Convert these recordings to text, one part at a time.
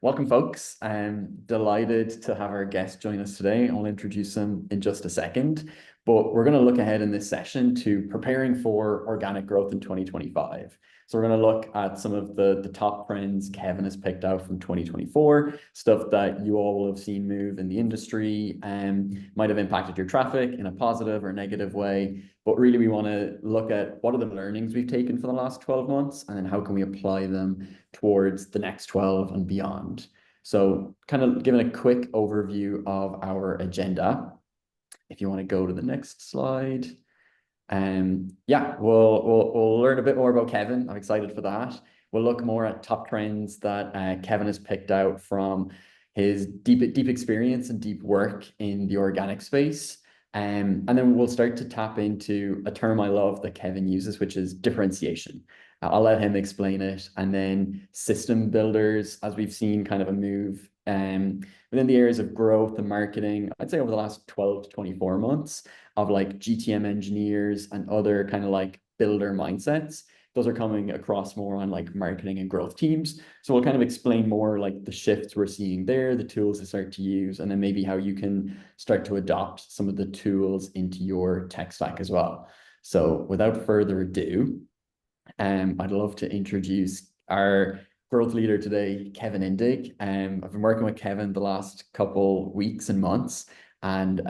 Welcome, folks. I'm delighted to have our guest join us today. I'll introduce him in just a second, but we're going to look ahead in this session to preparing for organic growth in 2025. So we're going to look at some of the top trends Kevin has picked out from 2024, stuff that you all will have seen move in the industry and might have impacted your traffic in a positive or negative way. But really, we want to look at what are the learnings we've taken for the last 12 months, and then how can we apply them towards the next 12 and beyond. So kind of giving a quick overview of our agenda. If you want to go to the next slide. Yeah, we'll learn a bit more about Kevin. I'm excited for that. We'll look more at top trends that Kevin has picked out from his deep experience and deep work in the organic space. And then we'll start to tap into a term I love that Kevin uses, which is differentiation. I'll let him explain it. And then system builders, as we've seen kind of a move within the areas of growth and marketing, I'd say over the last 12 to 24 months of like GTM engineers and other kind of like builder mindsets. Those are coming across more on like marketing and growth teams. So we'll kind of explain more like the shifts we're seeing there, the tools to start to use, and then maybe how you can start to adopt some of the tools into your tech stack as well. So without further ado, I'd love to introduce our growth leader today, Kevin Indig. I've been working with Kevin the last couple weeks and months, and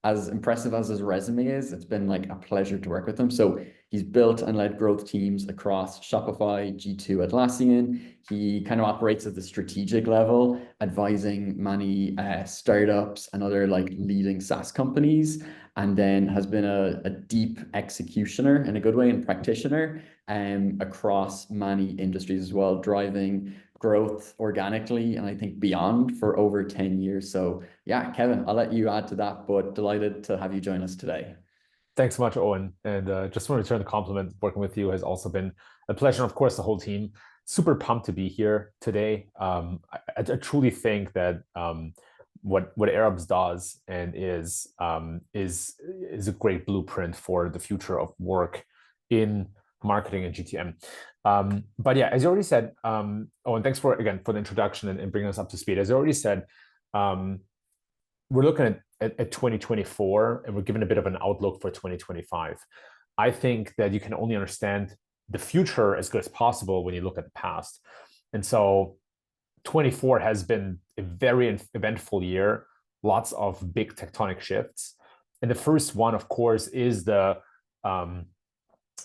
as impressive as his resume is, it's been like a pleasure to work with him. So he's built and led growth teams across Shopify, G2, Atlassian. He kind of operates at the strategic level, advising many startups and other like leading SaaS companies, and then has been a deep executioner in a good way and practitioner across many industries as well, driving growth organically and I think beyond for over 10 years. So yeah, Kevin, I'll let you add to that, but delighted to have you join us today. Thanks so much, Owen. And just want to return the compliment. Working with you has also been a pleasure. And of course, the whole team. Super pumped to be here today. I truly think that what AirOps does and is a great blueprint for the future of work in marketing and GTM. But yeah, as you already said, Owen, thanks for the introduction and bringing us up to speed. As I already said, we're looking at 2024, and we're given a bit of an outlook for 2025. I think that you can only understand the future as good as possible when you look at the past. And so 24 has been a very eventful year, lots of big tectonic shifts. And the first one, of course, is the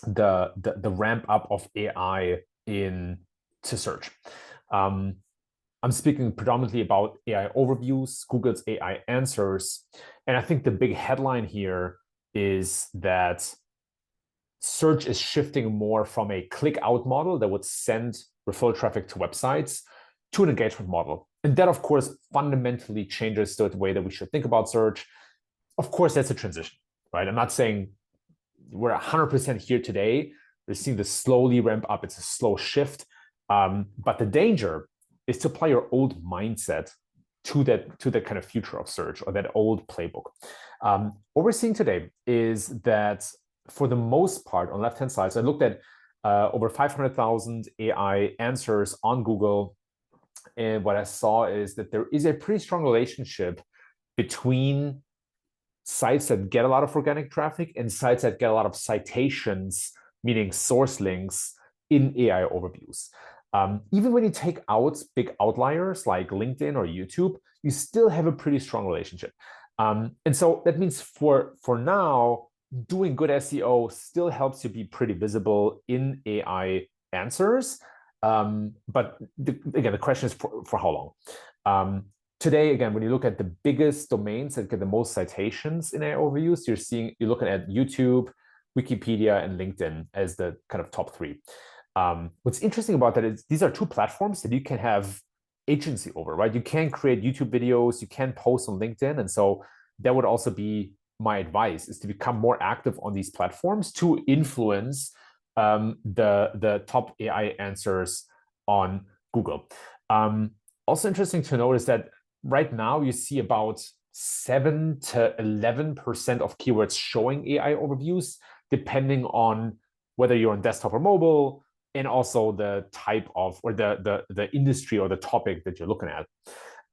ramp up of AI into search. I'm speaking predominantly about AI overviews, Google's AI answers. And I think the big headline here is that search is shifting more from a click out model that would send referral traffic to websites to an engagement model. And that, of course, fundamentally changes the way that we should think about search. Of course, that's a transition, right? I'm not saying we're 100% here today. We're seeing this slowly ramp up. It's a slow shift. But the danger is to apply your old mindset to that kind of future of search or that old playbook. What we're seeing today is that for the most part, on the left-hand side, so I looked at over 500,000 AI answers on Google. And what I saw is that there is a pretty strong relationship between sites that get a lot of organic traffic and sites that get a lot of citations, meaning source links in AI overviews. Even when you take out big outliers like LinkedIn or YouTube, you still have a pretty strong relationship. And so that means for now, doing good SEO still helps you be pretty visible in AI answers. But again, the question is for how long? Today, again, when you look at the biggest domains that get the most citations in AI overviews, you're looking at YouTube, Wikipedia, and LinkedIn as the kind of top three. What's interesting about that is these are two platforms that you can have agency over, right? You can create YouTube videos, you can post on LinkedIn. And so that would also be my advice, is to become more active on these platforms to influence the top AI answers on Google. Also interesting to notice that right now you see about 7 to 11% of keywords showing AI overviews, depending on whether you're on desktop or mobile, and also the type of, or the industry or the topic that you're looking at.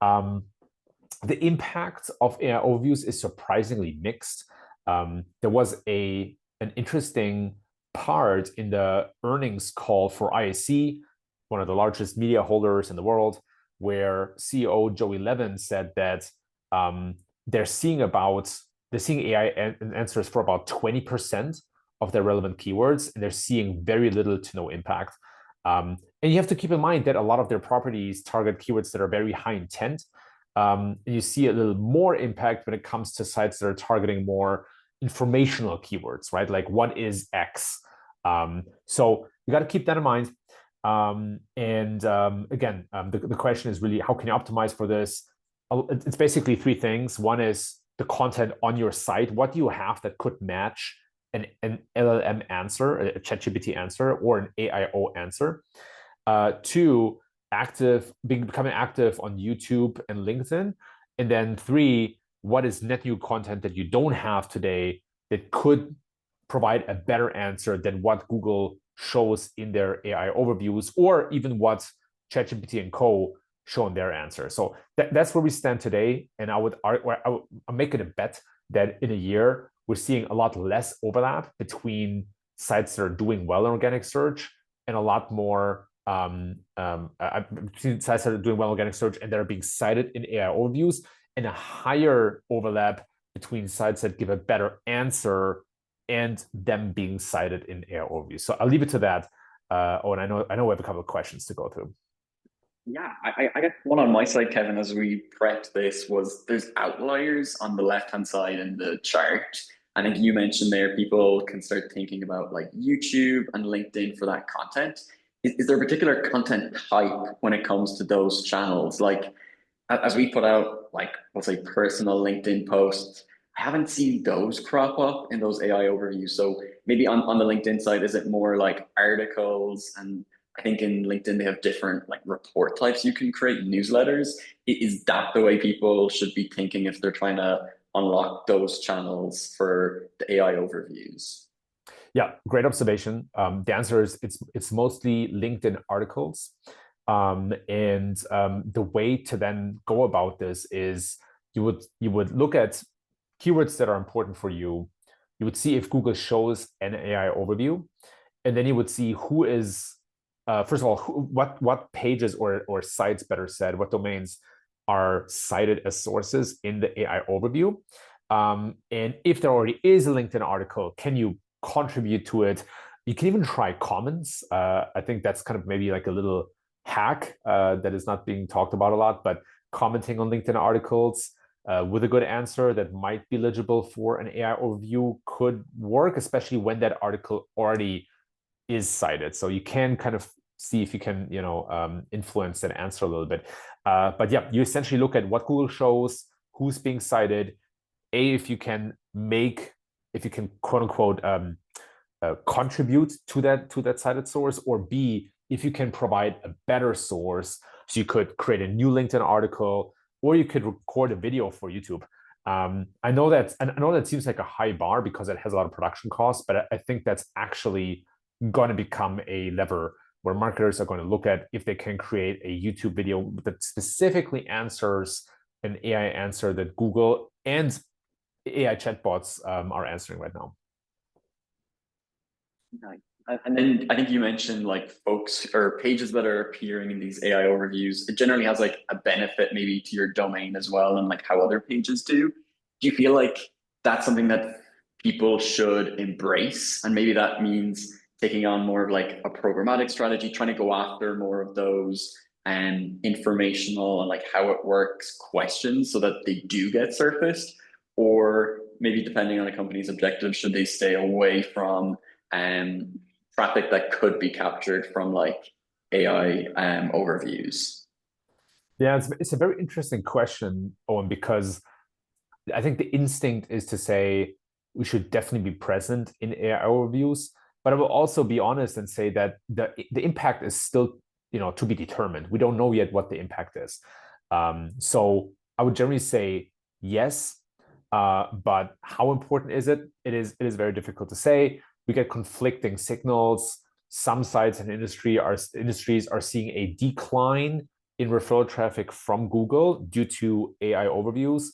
The impact of AI overviews is surprisingly mixed. There was an interesting part in the earnings call for IAC, one of the largest media holders in the world, where CEO Joey Levin said that they're seeing AI answers for about 20% of their relevant keywords, and they're seeing very little to no impact. And you have to keep in mind that a lot of their properties target keywords that are very high intent. You see a little more impact when it comes to sites that are targeting more informational keywords, right? Like, what is X? So you got to keep that in mind. Again, the question is really, how can you optimize for this? It's basically three things. One is the content on your site. What do you have that could match an LLM answer, a ChatGPT answer, or an AIO answer? Two, becoming active on YouTube and LinkedIn. And then three, what is net new content that you don't have today that could provide a better answer than what Google shows in their AI overviews, or even what ChatGPT and Co. show in their answer. So that's where we stand today. And I'm making a bet that in a year, we're seeing a lot less overlap between sites that are doing well in organic search and a lot more between sites that are doing well in organic search and that are being cited in AI overviews, and a higher overlap between sites that give a better answer and them being cited in AI overviews. So I'll leave it to that. And I know we have a couple of questions to go through. Yeah, I guess one on my side, Kevin, as we prepped this, was there's outliers on the left-hand side in the chart. I think you mentioned there people can start thinking about like YouTube and LinkedIn for that content. Is there a particular content type when it comes to those channels? Like, as we put out, like, let's say personal LinkedIn posts, I haven't seen those crop up in those AI overviews. So maybe on the LinkedIn side, is it more like articles? And I think in LinkedIn, they have different like report types you can create, newsletters. Is that the way people should be thinking if they're trying to unlock those channels for the AI overviews? Yeah, great observation. The answer is it's mostly LinkedIn articles. The way to then go about this is you would look at keywords that are important for you. You would see if Google shows an AI overview, and then you would see who is first of all, what pages or sites, better said, what domains are cited as sources in the AI overview. And if there already is a LinkedIn article, can you contribute to it? You can even try comments. I think that's kind of maybe like a little hack that is not being talked about a lot, but commenting on LinkedIn articles with a good answer that might be legible for an AI overview could work, especially when that article already is cited. So you can kind of see if you can, influence that answer a little bit. But yeah, you essentially look at what Google shows, who's being cited, if you can quote unquote contribute to that cited source, or B, if you can provide a better source. So you could create a new LinkedIn article, or you could record a video for YouTube. I know that seems like a high bar because it has a lot of production costs, but I think that's actually going to become a lever where marketers are going to look at if they can create a YouTube video that specifically answers an AI answer that Google and AI chatbots are answering right now. Nice. And then I think you mentioned like folks or pages that are appearing in these AI overviews. It generally has like a benefit maybe to your domain as well, and like how other pages do. Do you feel like that's something that people should embrace? And maybe that means taking on more of like a programmatic strategy, trying to go after more of those informational and like how it works questions so that they do get surfaced, or maybe depending on a company's objectives, should they stay away from traffic that could be captured from like AI overviews? Yeah, it's a very interesting question, Owen, because I think the instinct is to say we should definitely be present in AI overviews, but I will also be honest and say that the impact is still to be determined. We don't know yet what the impact is. So I would generally say yes, but how important is it? It is very difficult to say. We get conflicting signals. some sites and industries are seeing a decline in referral traffic from Google due to AI overviews.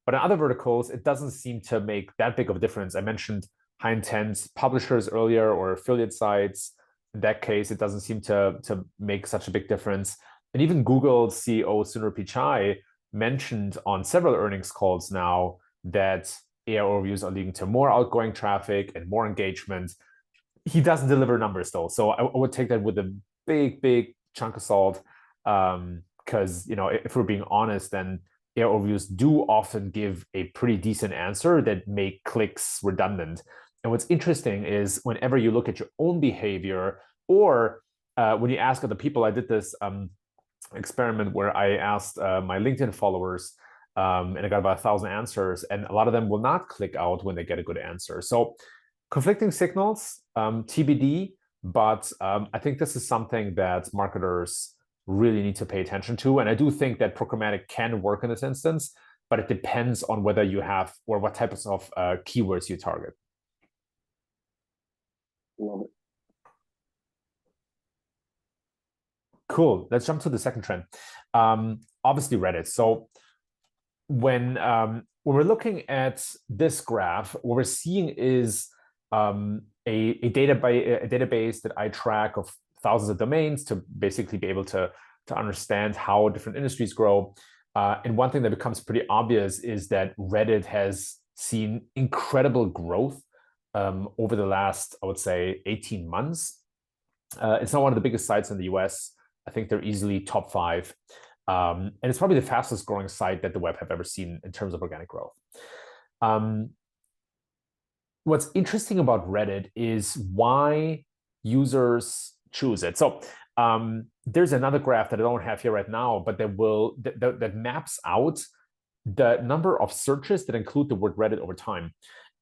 But in other verticals, it doesn't seem to make that big of a difference. I mentioned high intent publishers earlier or affiliate sites. In that case, it doesn't seem to make such a big difference. And even Google's CEO, Sundar Pichai, mentioned on several earnings calls now that AI overviews are leading to more outgoing traffic and more engagement. He doesn't deliver numbers though. So I would take that with a big chunk of salt. Because if we're being honest, then AI overviews do often give a pretty decent answer that make clicks redundant. And what's interesting is whenever you look at your own behavior, or when you ask other people, I did this experiment where I asked my LinkedIn followers, and I got about 1,000 answers, and a lot of them will not click out when they get a good answer. So conflicting signals, TBD, but I think this is something that marketers really need to pay attention to. And I do think that programmatic can work in this instance, but it depends on whether you have or what types of keywords you target. Love it. Cool. Let's jump to the second trend. Obviously, Reddit. So when we're looking at this graph, what we're seeing is a database that I track of thousands of domains to basically be able to understand how different industries grow. And one thing that becomes pretty obvious is that Reddit has seen incredible growth over the last, I would say, 18 months. It's not one of the biggest sites in the US. I think they're easily top 5. And it's probably the fastest growing site that the web have ever seen in terms of organic growth. What's interesting about Reddit is why users choose it. So there's another graph that I don't have here right now, but that maps out the number of searches that include the word Reddit over time.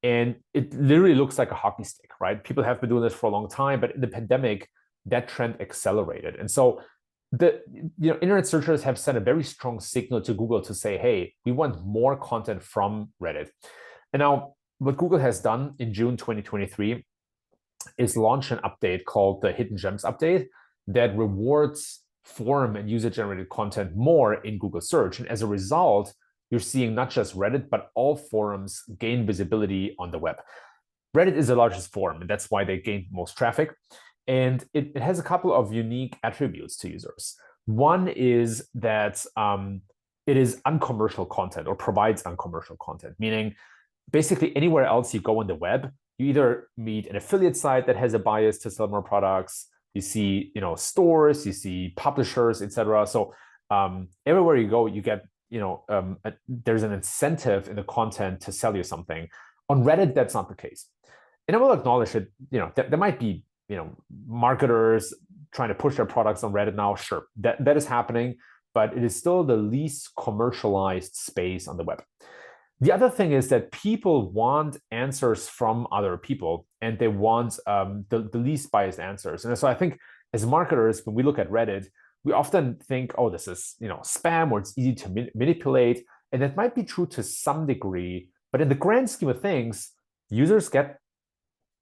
And it literally looks like a hockey stick, right? People have been doing this for a long time, but in the pandemic, that trend accelerated. And so the internet searchers have sent a very strong signal to Google to say, hey, we want more content from Reddit. And now what Google has done in June 2023 is launch an update called the Hidden Gems update that rewards forum and user-generated content more in Google search. And as a result, you're seeing not just Reddit, but all forums gain visibility on the web. Reddit is the largest forum, and that's why they gained most traffic. And it has a couple of unique attributes to users. One is that it is uncommercial content or provides uncommercial content, meaning basically anywhere else you go on the web, you either meet an affiliate site that has a bias to sell more products, you see stores, you see publishers, etc. So everywhere you go, you get there's an incentive in the content to sell you something. On Reddit, that's not the case. And I will acknowledge that there might be marketers trying to push their products on Reddit now. Sure, that is happening, but it is still the least commercialized space on the web. The other thing is that people want answers from other people, and they want the least biased answers. And so I think as marketers, when we look at Reddit, we often think, oh, this is spam, or it's easy to manipulate. And that might be true to some degree, but in the grand scheme of things, users get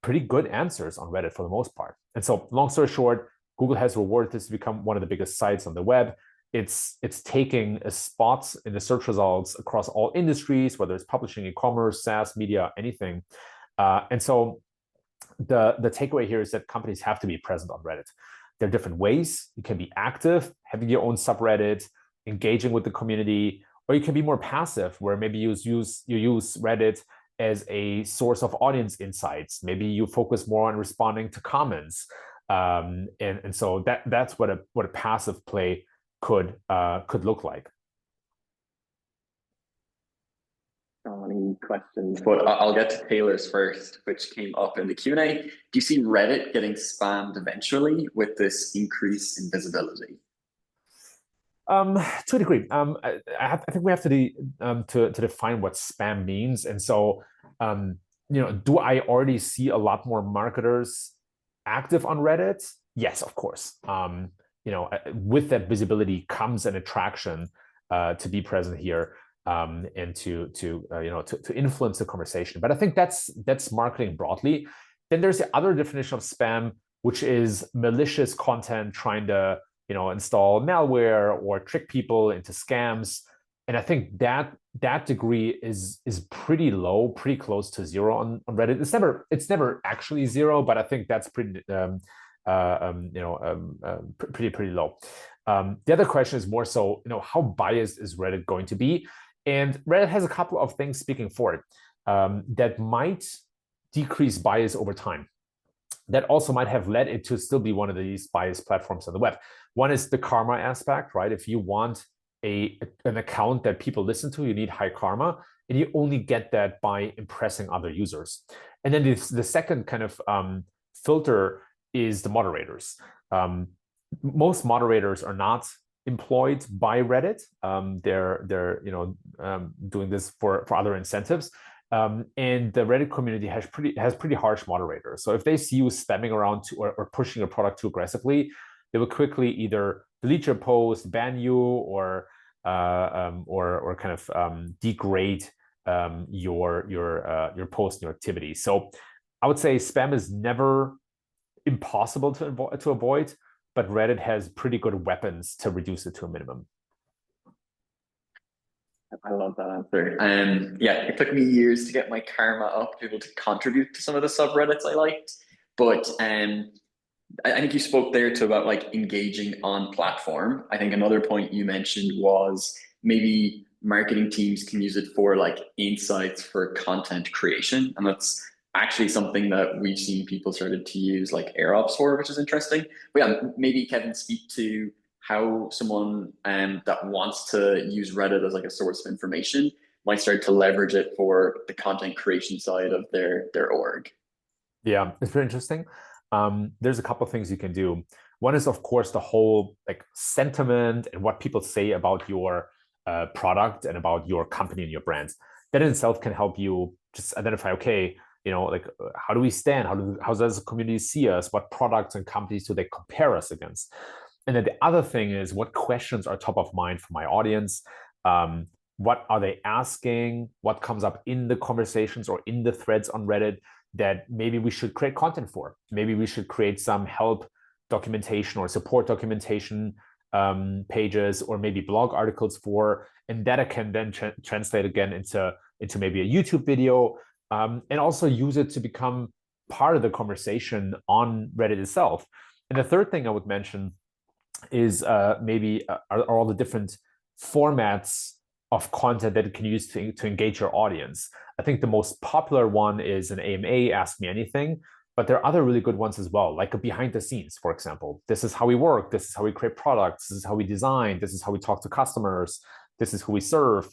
pretty good answers on Reddit for the most part. And so long story short, Google has rewarded this to become one of the biggest sites on the web. It's taking a spot in the search results across all industries, whether it's publishing, e-commerce, SaaS, media, anything. And so the takeaway here is that companies have to be present on Reddit. There are different ways. You can be active, having your own subreddit, engaging with the community, or you can be more passive, where maybe you use Reddit as a source of audience insights. Maybe you focus more on responding to comments, and so that's what a passive play could look like. Any questions? But I'll get to Taylor's first, which came up in the Q&A. Do you see Reddit getting spammed eventually with this increase in visibility? To a degree, I think we have to define what spam means. And so, do I already see a lot more marketers active on Reddit? Yes, of course. With that visibility comes an attraction to be present here and to influence the conversation. But I think that's marketing broadly. Then there's the other definition of spam, which is malicious content trying to, install malware or trick people into scams. And I think that degree is pretty low, pretty close to zero on Reddit. It's never actually zero, but I think that's pretty pretty low. The other question is more so, how biased is Reddit going to be? And Reddit has a couple of things speaking for it that might decrease bias over time. That also might have led it to still be one of these biased platforms on the web. One is the karma aspect, right? If you want an account that people listen to, you need high karma, and you only get that by impressing other users. And then the second kind of filter is the moderators. Most moderators are not employed by Reddit. They're doing this for other incentives. And the Reddit community has pretty harsh moderators. So if they see you spamming around or pushing a product too aggressively, they will quickly either delete your post, ban you, or kind of degrade your post and your activity. So I would say spam is never impossible to avoid, but Reddit has pretty good weapons to reduce it to a minimum. I love that answer. Yeah, it took me years to get my karma up to be able to contribute to some of the subreddits I liked. But I think you spoke there too about like engaging on platform. I think another point you mentioned was maybe marketing teams can use it for like insights for content creation. And that's actually something that we've seen people started to use like AirOps for, which is interesting. But yeah, maybe Kevin, speak to how someone that wants to use Reddit as like a source of information might start to leverage it for the content creation side of their org. Yeah, it's very interesting. There's a couple of things you can do. One is, of course, the whole like sentiment and what people say about your product and about your company and your brands. That in itself can help you just identify, okay, like how do we stand? How does the community see us? What products and companies do they compare us against? And then the other thing is, what questions are top of mind for my audience? What are they asking? What comes up in the conversations or in the threads on Reddit that maybe we should create content for? Maybe we should create some help documentation or support documentation pages, or maybe blog articles for, and that I can then translate again into maybe a YouTube video, and also use it to become part of the conversation on Reddit itself. And the third thing I would mention is maybe are all the different formats of content that you can use to engage your audience. I think the most popular one is an AMA, Ask Me Anything, but there are other really good ones as well, like a behind the scenes, for example. This is how we work, this is how we create products, this is how we design, this is how we talk to customers, this is who we serve.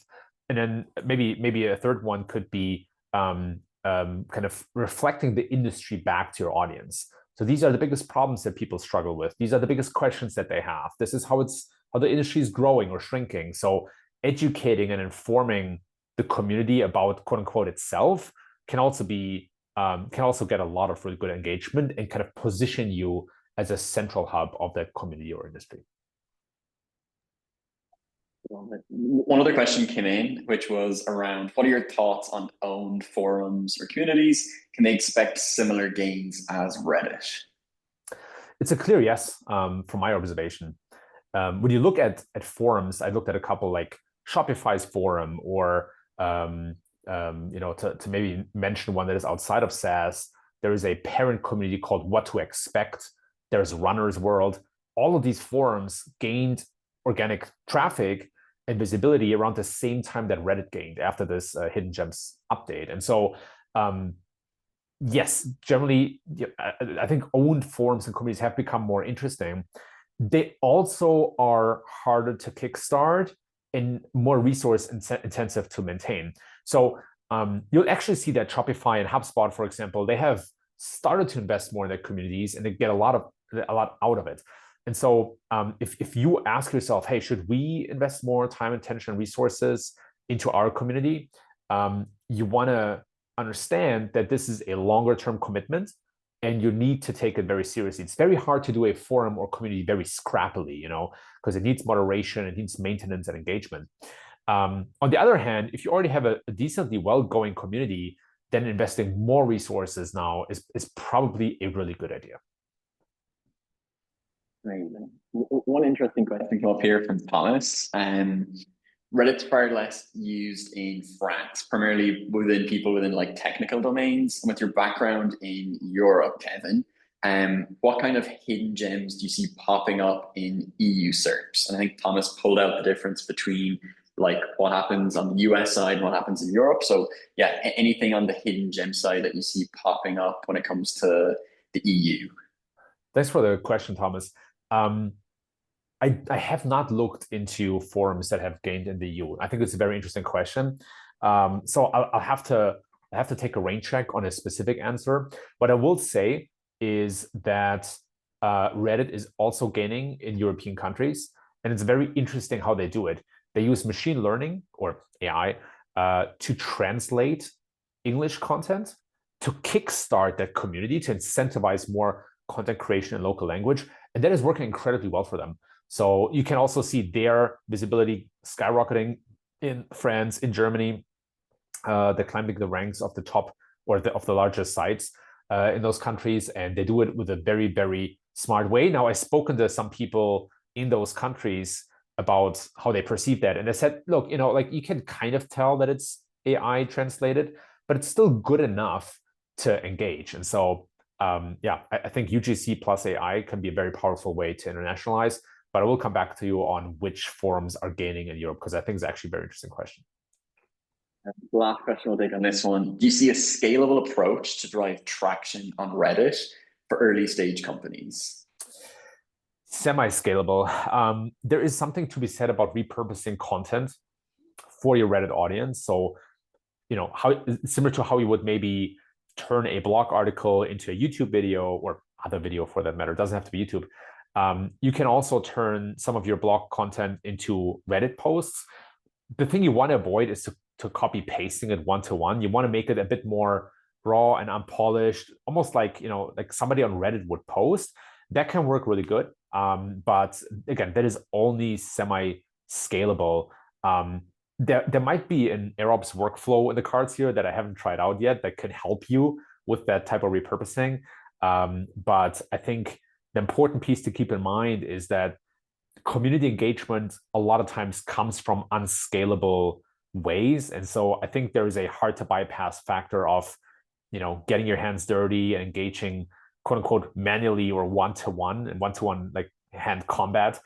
And then maybe a third one could be kind of reflecting the industry back to your audience. So these are the biggest problems that people struggle with. These are the biggest questions that they have. This is how the industry is growing or shrinking. So educating and informing the community about quote unquote itself can also get a lot of really good engagement and kind of position you as a central hub of that community or industry. One other question came in, which was around, what are your thoughts on owned forums or communities? Can they expect similar gains as Reddit? It's a clear yes, from my observation. When you look at forums, I looked at a couple like Shopify's forum, or to maybe mention one that is outside of SaaS, there is a parent community called What to Expect. There's Runner's World. All of these forums gained organic traffic and visibility around the same time that Reddit gained after this Hidden Gems update. And so, yes, generally, I think owned forums and communities have become more interesting. They also are harder to kickstart and more resource intensive to maintain. So you'll actually see that Shopify and HubSpot, for example, they have started to invest more in their communities and they get a lot out of it. And so if you ask yourself, hey, should we invest more time, attention, and resources into our community? You want to understand that this is a longer term commitment and you need to take it very seriously. It's very hard to do a forum or community very scrappily, because it needs moderation, it needs maintenance and engagement. On the other hand, if you already have a decently well-going community, then investing more resources now is probably a really good idea. Amazing. One interesting question came up here from Thomas. Reddit's far less used in France, primarily within people within like technical domains. And with your background in Europe, Kevin, what kind of hidden gems do you see popping up in EU SERPs? And I think Thomas pulled out the difference between like what happens on the US side and what happens in Europe. So yeah, anything on the hidden gem side that you see popping up when it comes to the EU? Thanks for the question, Thomas. I have not looked into forums that have gained in the EU. I think it's a very interesting question. So I'll have to take a rain check on a specific answer. What I will say is that Reddit is also gaining in European countries, and it's very interesting how they do it. They use machine learning or AI to translate English content to kickstart that community, to incentivize more content creation in local language. And that is working incredibly well for them. So you can also see their visibility skyrocketing in France, in Germany. They're climbing the ranks of the top or of the largest sites in those countries. And they do it with a very, very smart way. Now, I've spoken to some people in those countries about how they perceive that. And they said, look, like you can kind of tell that it's AI translated, but it's still good enough to engage. And so, yeah, I think UGC plus AI can be a very powerful way to internationalize. But I will come back to you on which forums are gaining in Europe, because I think it's actually a very interesting question. The last question we'll take on this one. Do you see a scalable approach to drive traction on Reddit for early stage companies? Semi-scalable. There is something to be said about repurposing content for your Reddit audience. So, how similar to how you would maybe turn a blog article into a YouTube video or other video for that matter. It doesn't have to be YouTube. You can also turn some of your blog content into Reddit posts. The thing you want to avoid is to copy pasting it one-to-one. You want to make it a bit more raw and unpolished, almost like like somebody on Reddit would post. That can work really good. But again, that is only semi-scalable. There might be an AirOps workflow in the cards here that I haven't tried out yet that can help you with that type of repurposing. But I think the important piece to keep in mind is that community engagement a lot of times comes from unscalable ways. And so I think there is a hard to bypass factor of, getting your hands dirty and engaging quote unquote manually or one-to-one and one-to-one like hand combat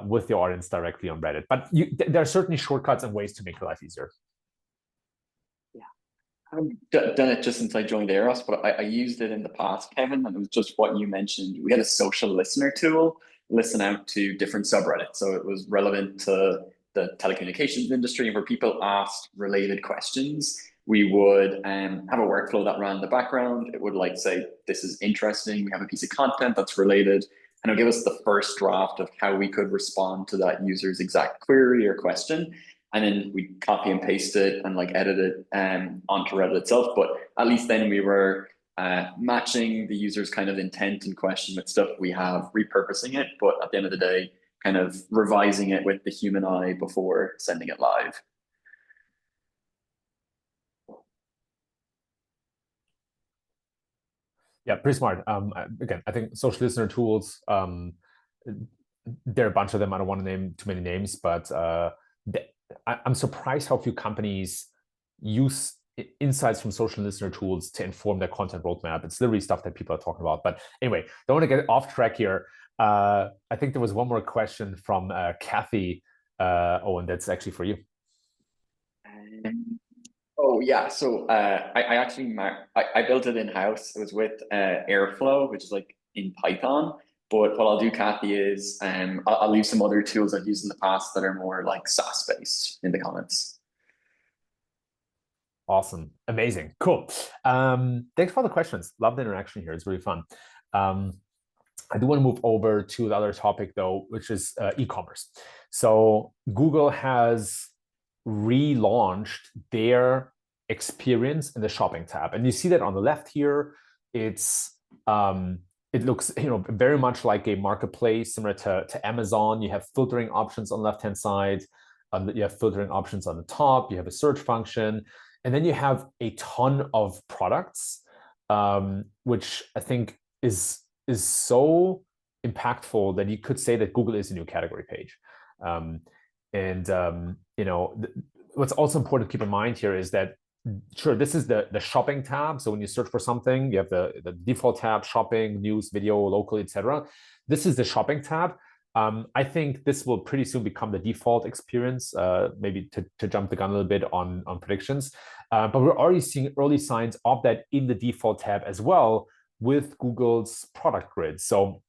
with the audience directly on Reddit. But there are certainly shortcuts and ways to make your life easier. I've done it just since I joined AirOps, but I used it in the past, Kevin, and it was just what you mentioned. We had a social listener tool, listen out to different subreddits. So it was relevant to the telecommunications industry where people asked related questions. We would have a workflow that ran in the background. It would like say, this is interesting. We have a piece of content that's related. And it'll give us the first draft of how we could respond to that user's exact query or question. And then we copy and paste it and like edit it onto Reddit itself. But at least then we were matching the user's kind of intent and question with stuff we have, repurposing it. But at the end of the day, kind of revising it with the human eye before sending it live. Yeah, pretty smart. Again, I think social listener tools, there are a bunch of them. I don't want to name too many names, but I'm surprised how few companies use insights from social listener tools to inform their content roadmap. It's literally stuff that people are talking about. But anyway, don't want to get off track here. I think there was one more question from Kathy. Owen, that's actually for you. Oh yeah, so I actually I built it in house. It was with Airflow, which is like in Python. But what I'll do, Kathy, is I'll leave some other tools I've used in the past that are more like SaaS based in the comments. Awesome, amazing, cool. Thanks for all the questions. Love the interaction here. It's really fun. I do want to move over to the other topic though, which is e-commerce. So Google has relaunched their experience in the shopping tab, and you see that on the left here. It looks very much like a marketplace similar to Amazon. You have filtering options on the left hand side, you have filtering options on the top, you have a search function, and then you have a ton of products, which I think is so impactful that you could say that Google is a new category page. What's also important to keep in mind here is that, sure, this is the shopping tab. So when you search for something, you have the default tab, shopping, news, video, local, etc. This is the shopping tab. I think this will pretty soon become the default experience, maybe to jump the gun a little bit on predictions. But we're already seeing early signs of that in the default tab as well with Google's product grid. So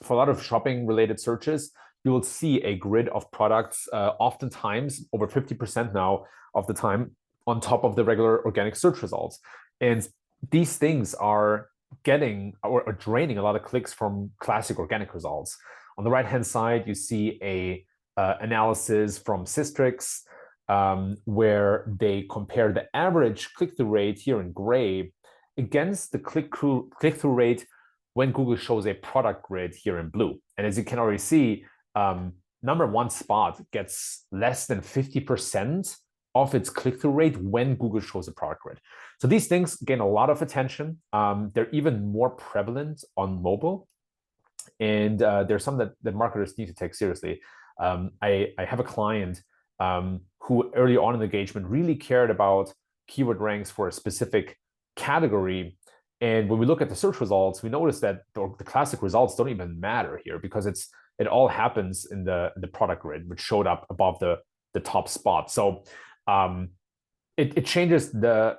for a lot of shopping related searches, you will see a grid of products, oftentimes over 50% now of the time, on top of the regular organic search results. And these things are getting or draining a lot of clicks from classic organic results. On the right-hand side, you see a analysis from Systrix, where they compare the average click-through rate here in gray against the click-through rate when Google shows a product grid here in blue. And as you can already see, number one spot gets less than 50% of its click-through rate when Google shows a product grid. So these things gain a lot of attention. They're even more prevalent on mobile. And there's some that marketers need to take seriously. I have a client who early on in the engagement really cared about keyword ranks for a specific category. And when we look at the search results, we notice that the classic results don't even matter here because it all happens in the product grid, which showed up above the top spot. So it changes the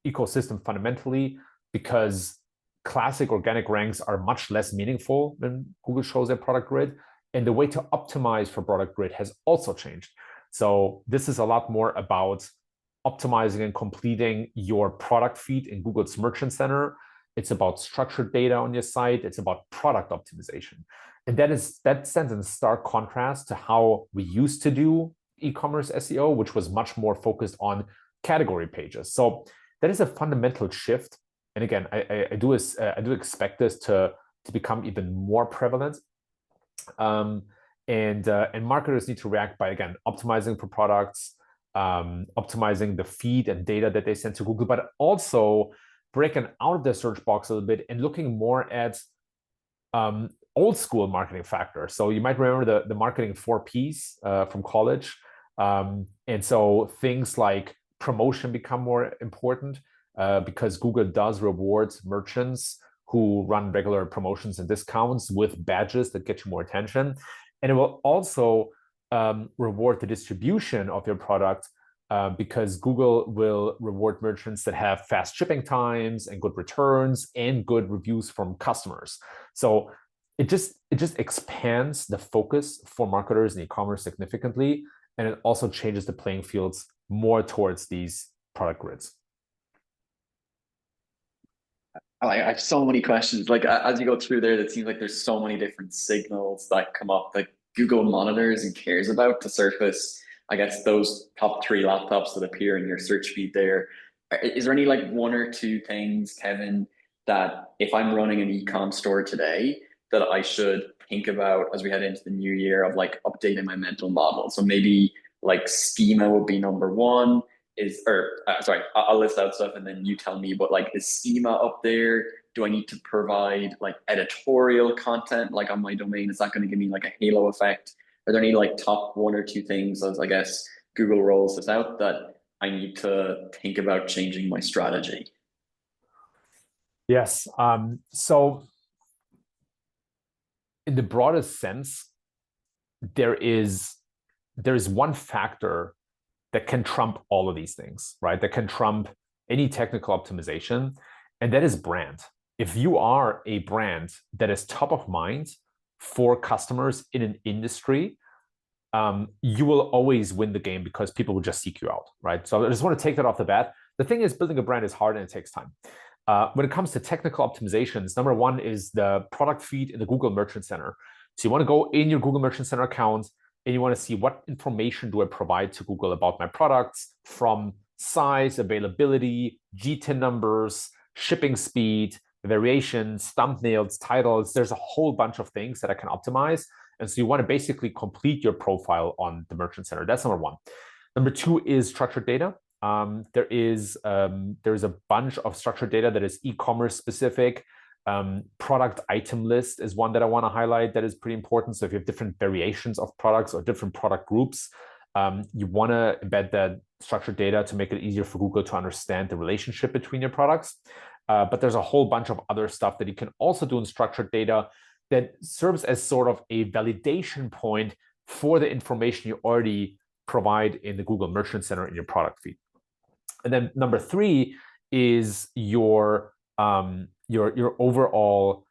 ecosystem fundamentally because classic organic ranks are much less meaningful when Google shows a product grid. And the way to optimize for product grid has also changed. So this is a lot more about optimizing and completing your product feed in Google's Merchant Center. It's about structured data on your site. It's about product optimization. And that stands in stark contrast to how we used to do e-commerce SEO, which was much more focused on category pages. So that is a fundamental shift. And again, I do expect this to become even more prevalent. And marketers need to react by, again, optimizing for products, optimizing the feed and data that they send to Google, but also breaking out of the search box a little bit and looking more at old school marketing factors. So you might remember the marketing 4Ps from college. And so things like promotion become more important because Google does reward merchants who run regular promotions and discounts with badges that get you more attention. And it will also reward the distribution of your product because Google will reward merchants that have fast shipping times and good returns and good reviews from customers. So it just expands the focus for marketers in e-commerce significantly, and it also changes the playing fields more towards these product grids. I have so many questions. Like as you go through there, it seems like there's so many different signals that come up that Google monitors and cares about to surface, I guess, those top 3 laptops that appear in your search feed there. Is there any like 1 or 2 things, Kevin, that if I'm running an e-com store today, that I should think about as we head into the new year of like updating my mental model? So maybe like schema would be number 1. I'll list out stuff and then you tell me, but like, is schema up there? Do I need to provide like editorial content like on my domain? Is that going to give me like a halo effect? Are there any like top 1 or 2 things as I guess Google rolls this out that I need to think about changing my strategy? Yes. So in the broadest sense, there is one factor that can trump all of these things, right? That can trump any technical optimization, and that is brand. If you are a brand that is top of mind for customers in an industry, you will always win the game because people will just seek you out, right? So I just want to take that off the bat. The thing is, building a brand is hard and it takes time. When it comes to technical optimizations, number 1 is the product feed in the Google Merchant Center. So you want to go in your Google Merchant Center account and you want to see what information do I provide to Google about my products, from size, availability, GTIN numbers, shipping speed, variations, thumbnails, titles. There's a whole bunch of things that I can optimize. And so you want to basically complete your profile on the Merchant Center. That's number 1. Number 2 is structured data. There's a bunch of structured data that is e-commerce specific. Product item list is one that I want to highlight that is pretty important. So if you have different variations of products or different product groups, you want to embed that structured data to make it easier for Google to understand the relationship between your products. But there's a whole bunch of other stuff that you can also do in structured data that serves as sort of a validation point for the information you already provide in the Google Merchant Center in your product feed. And then number 3 is your overall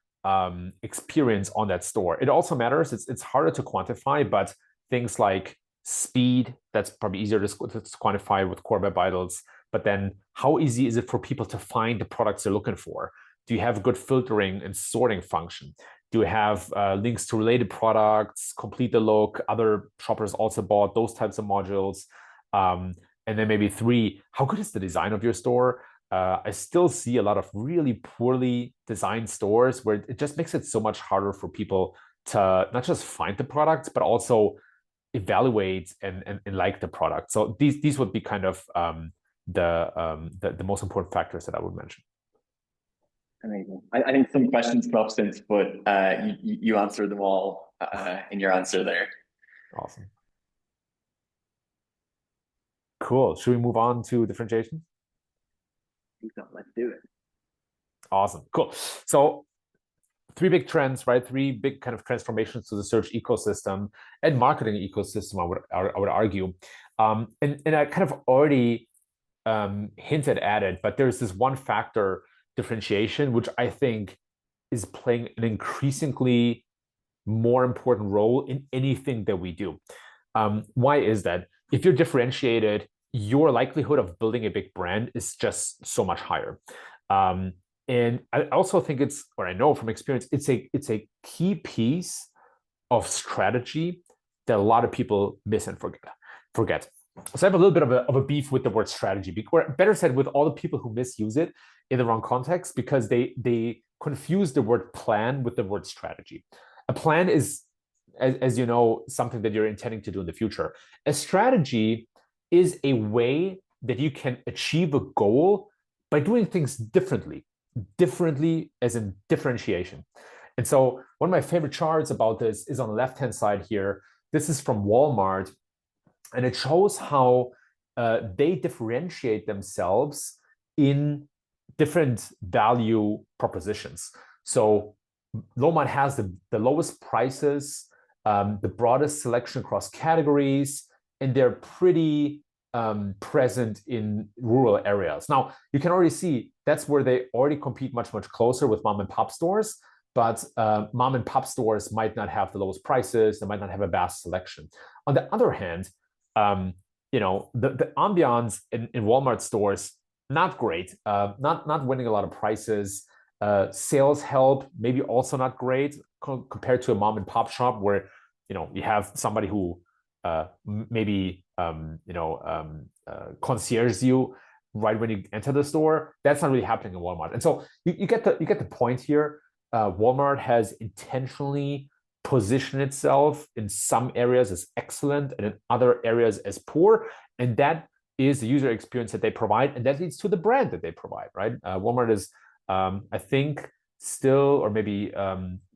experience on that store. It also matters. It's harder to quantify, but things like speed, that's probably easier to quantify with Core Web Vitals. But then how easy is it for people to find the products they're looking for? Do you have good filtering and sorting function? Do you have links to related products, complete the look, other shoppers also bought, those types of modules? And then maybe 3, how good is the design of your store? I still see a lot of really poorly designed stores where it just makes it so much harder for people to not just find the product, but also evaluate and like the product. So these would be kind of the most important factors that I would mention. Amazing. I think some questions come up since, but you answered them all in your answer there. Awesome. Cool. Should we move on to differentiation? Let's do it. Awesome. Cool. So 3 big trends, right? 3 big kind of transformations to the search ecosystem and marketing ecosystem, I would argue. And I kind of already hinted at it, but there's this one factor, differentiation, which I think is playing an increasingly more important role in anything that we do. Why is that? If you're differentiated, your likelihood of building a big brand is just so much higher. And I also think or I know from experience, it's a key piece of strategy that a lot of people miss and forget. So I have a little bit of a beef with the word strategy, or better said, with all the people who misuse it in the wrong context, because they confuse the word plan with the word strategy. A plan is, as you know, something that you're intending to do in the future. A strategy is a way that you can achieve a goal by doing things differently as in differentiation. And so one of my favorite charts about this is on the left-hand side here. This is from Walmart, and it shows how they differentiate themselves in different value propositions. So Walmart has the lowest prices, the broadest selection across categories, and they're pretty present in rural areas. Now, you can already see that's where they already compete much quloser with mom and pop stores, but mom and pop stores might not have the lowest prices, they might not have a vast selection. On the other hand, the ambiance in Walmart stores, not great, not winning a lot of prizes. Sales help, maybe also not great compared to a mom and pop shop where you have somebody who maybe concierge you right when you enter the store. That's not really happening in Walmart. And so you get the point here. Walmart has intentionally positioned itself in some areas as excellent and in other areas as poor, and that is the user experience that they provide, and that leads to the brand that they provide, right? Walmart is, I think, still, or maybe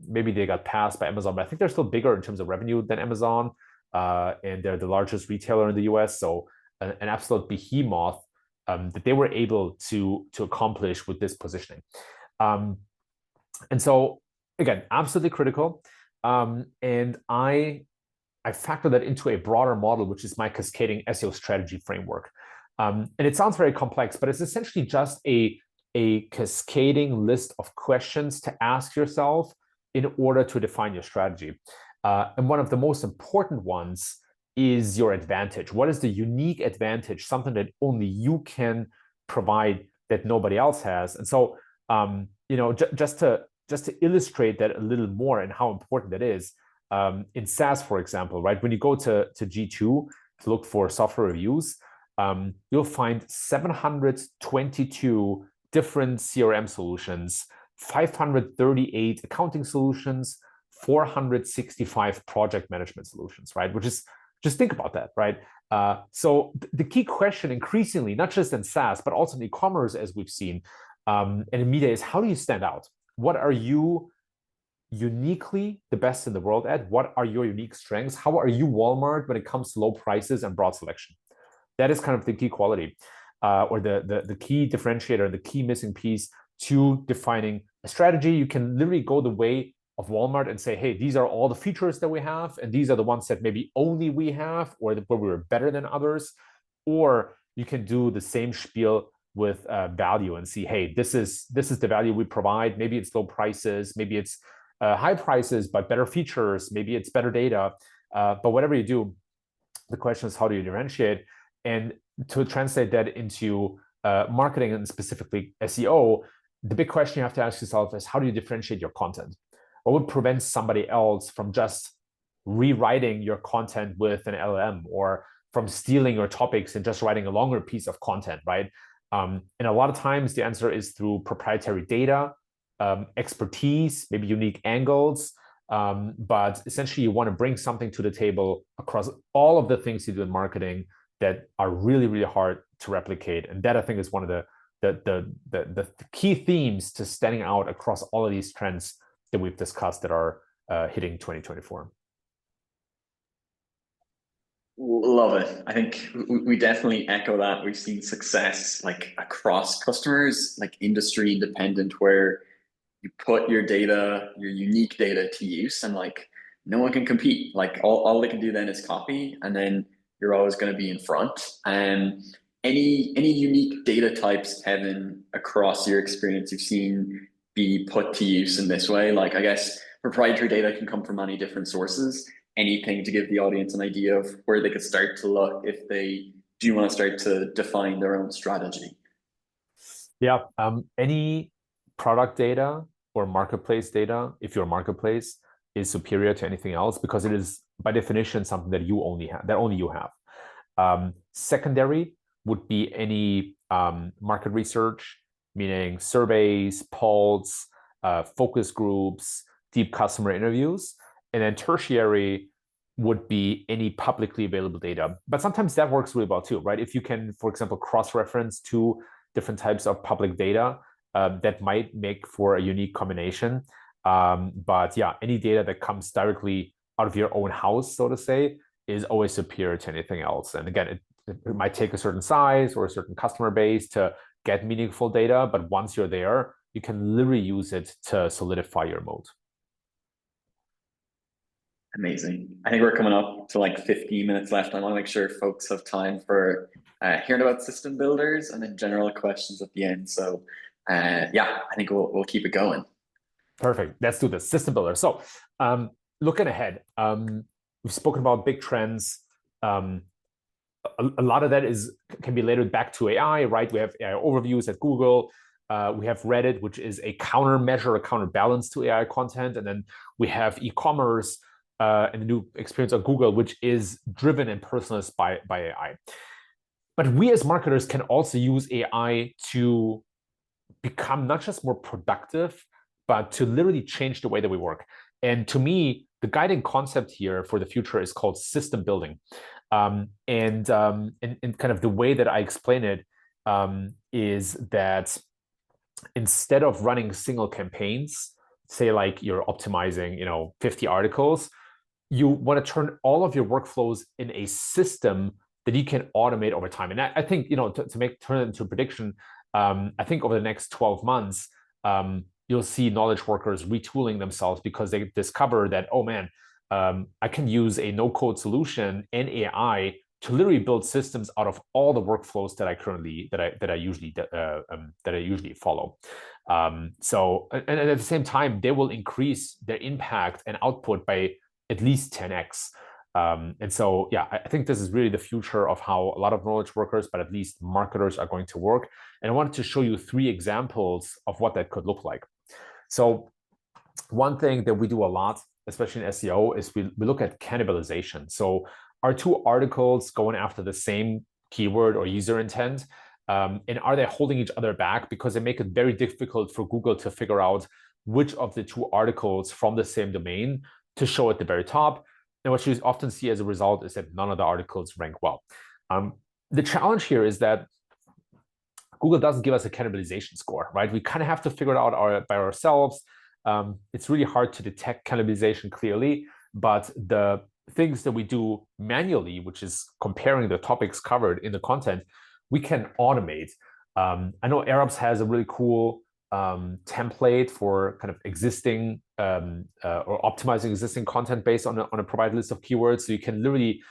they got passed by Amazon, but I think they're still bigger in terms of revenue than Amazon, and they're the largest retailer in the US. So an absolute behemoth that they were able to accomplish with this positioning. And so again, absolutely critical. And I factor that into a broader model, which is my cascading SEO strategy framework. And it sounds very complex, but it's essentially just a cascading list of questions to ask yourself in order to define your strategy. And one of the most important ones is your advantage. What is the unique advantage, something that only you can provide that nobody else has? And so, just to illustrate that a little more and how important that is, in SaaS, for example, right? When you go to G2 to look for software reviews, you'll find 722 different CRM solutions, 538 accounting solutions, 465 project management solutions, right? Which is, just think about that, right? So the key question increasingly, not just in SaaS, but also in e-commerce, as we've seen, and in media, is how do you stand out? what are you uniquely the best in the world at? What are your unique strengths? How are you Walmart when it comes to low prices and broad selection? That is kind of the key quality, or the key differentiator, the key missing piece to defining a strategy. You can literally go the way of Walmart and say, hey, these are all the features that we have, and these are the ones that maybe only we have, or where we were better than others. Or you can do the same spiel with value and see, hey, this is the value we provide. Maybe it's low prices, maybe it's high prices but better features, maybe it's better data. But whatever you do, the question is, how do you differentiate? And to translate that into marketing and specifically SEO, the big question you have to ask yourself is, how do you differentiate your content? What would prevent somebody else from just rewriting your content with an LLM, or from stealing your topics and just writing a longer piece of content, right? And a lot of times the answer is through proprietary data, expertise, maybe unique angles. But essentially you want to bring something to the table across all of the things you do in marketing that are really, really hard to replicate. And that, I think, is one of the key themes to standing out across all of these trends that we've discussed that are hitting 2024. Love it. I think we definitely echo that. We've seen success like across customers, like industry independent, where you put your data, your unique data to use, and like no one can compete. Like all they can do then is copy, and then you're always going to be in front. And any unique data types, Kevin, across your experience you've seen be put to use in this way? Like, I guess proprietary data can come from many different sources. Anything to give the audience an idea of where they could start to look if they do want to start to define their own strategy? Yeah, any product data or marketplace data, if you're a marketplace, is superior to anything else because it is by definition something that you only have, that only you have. Secondary would be any market research, meaning surveys, polls, focus groups, deep customer interviews. And then tertiary would be any publicly available data. But sometimes that works really well too, right? If you can, for example, cross-reference two different types of public data, that might make for a unique combination. But yeah, any data that comes directly out of your own house, so to say, is always superior to anything else. And again, it might take a certain size or a certain customer base to get meaningful data, but once you're there, you can literally use it to solidify your moat. Amazing. I think we're coming up to like 15 minutes left. I want to make sure folks have time for hearing about system builders and then general questions at the end. So yeah, I think we'll keep it going. Perfect. Let's do this. System builder. So looking ahead, we've spoken about big trends. A lot of that can be related back to AI, right? We have AI overviews at Google. We have Reddit, which is a countermeasure, a counterbalance to AI content. And then we have e-commerce and the new experience on Google, which is driven and personalized by AI. But we as marketers can also use AI to become not just more productive, but to literally change the way that we work. And to me, the guiding concept here for the future is called system building. And kind of the way that I explain it is that instead of running single campaigns, say like you're optimizing, 50 articles, you want to turn all of your workflows in a system that you can automate over time. And I think, to turn it into a prediction, I think over the next 12 months, you'll see knowledge workers retooling themselves because they discover that, oh man, I can use a no-code solution and AI to literally build systems out of all the workflows that I usually follow. So, and at the same time, they will increase their impact and output by at least 10x. And so, yeah, I think this is really the future of how a lot of knowledge workers, but at least marketers, are going to work. And I wanted to show you 3 examples of what that could look like. So one thing that we do a lot, especially in SEO, is we look at cannibalization. So are 2 articles going after the same keyword or user intent? And are they holding each other back? Because they make it very difficult for Google to figure out which of the 2 articles from the same domain to show at the very top. And what you often see as a result is that none of the articles rank well. The challenge here is that Google doesn't give us a cannibalization score, right? We kind of have to figure it out by ourselves. It's really hard to detect cannibalization clearly, but the things that we do manually, which is comparing the topics covered in the content, we can automate. I know AirOps has a really cool template for kind of existing or optimizing existing content based on a provided list of keywords. So you can literally